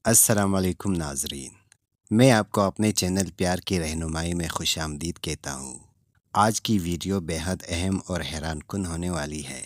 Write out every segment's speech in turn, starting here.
السلام علیکم ناظرین، میں آپ کو اپنے چینل پیار کی رہنمائی میں خوش آمدید کہتا ہوں۔ آج کی ویڈیو بیحد اہم اور حیران کن ہونے والی ہے۔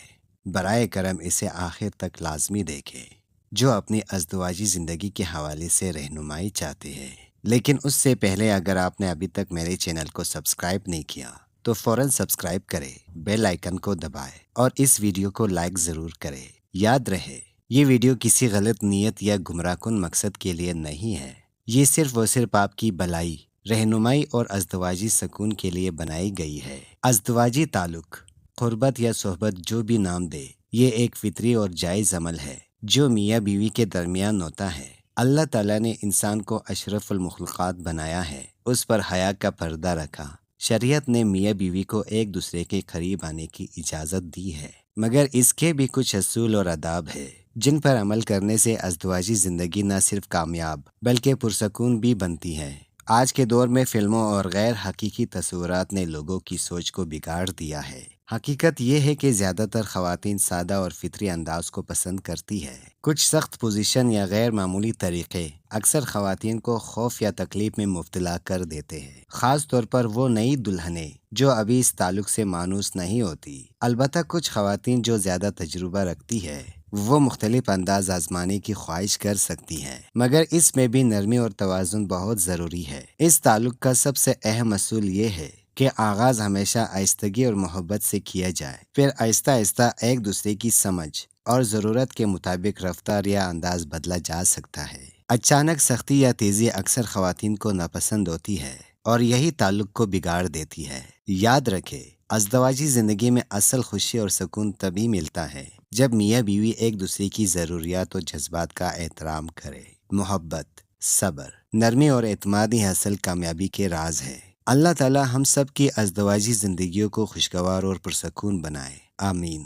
برائے کرم اسے آخر تک لازمی دیکھیں۔ جو اپنی ازدواجی زندگی کے حوالے سے رہنمائی چاہتے ہیں، لیکن اس سے پہلے اگر آپ نے ابھی تک میرے چینل کو سبسکرائب نہیں کیا تو فوراً سبسکرائب کریں، بیل آئیکن کو دبائیں اور اس ویڈیو کو لائک ضرور کریں۔ یاد رہے، یہ ویڈیو کسی غلط نیت یا گمراہ کن مقصد کے لیے نہیں ہے۔ یہ صرف و صرف آپ کی بھلائی، رہنمائی اور ازدواجی سکون کے لیے بنائی گئی ہے۔ ازدواجی تعلق، قربت یا صحبت جو بھی نام دے، یہ ایک فطری اور جائز عمل ہے جو میاں بیوی کے درمیان ہوتا ہے۔ اللہ تعالیٰ نے انسان کو اشرف المخلوقات بنایا ہے، اس پر حیا کا پردہ رکھا۔ شریعت نے میاں بیوی کو ایک دوسرے کے قریب آنے کی اجازت دی ہے، مگر اس کے بھی کچھ اصول اور آداب ہے جن پر عمل کرنے سے ازدواجی زندگی نہ صرف کامیاب بلکہ پرسکون بھی بنتی ہے۔ آج کے دور میں فلموں اور غیر حقیقی تصورات نے لوگوں کی سوچ کو بگاڑ دیا ہے۔ حقیقت یہ ہے کہ زیادہ تر خواتین سادہ اور فطری انداز کو پسند کرتی ہے۔ کچھ سخت پوزیشن یا غیر معمولی طریقے اکثر خواتین کو خوف یا تکلیف میں مبتلا کر دیتے ہیں، خاص طور پر وہ نئی دلہنیں جو ابھی اس تعلق سے مانوس نہیں ہوتی۔ البتہ کچھ خواتین جو زیادہ تجربہ رکھتی ہے وہ مختلف انداز آزمانے کی خواہش کر سکتی ہیں، مگر اس میں بھی نرمی اور توازن بہت ضروری ہے۔ اس تعلق کا سب سے اہم اصول یہ ہے کہ آغاز ہمیشہ آہستگی اور محبت سے کیا جائے، پھر آہستہ آہستہ ایک دوسرے کی سمجھ اور ضرورت کے مطابق رفتار یا انداز بدلا جا سکتا ہے۔ اچانک سختی یا تیزی اکثر خواتین کو ناپسند ہوتی ہے اور یہی تعلق کو بگاڑ دیتی ہے۔ یاد رکھے، ازدواجی زندگی میں اصل خوشی اور سکون تبھی ملتا ہے جب میاں بیوی ایک دوسرے کی ضروریات اور جذبات کا احترام کرے۔ محبت، صبر، نرمی اور اعتماد ہی اصل کامیابی کے راز ہے۔ اللہ تعالی ہم سب کی ازدواجی زندگیوں کو خوشگوار اور پرسکون بنائے۔ آمین۔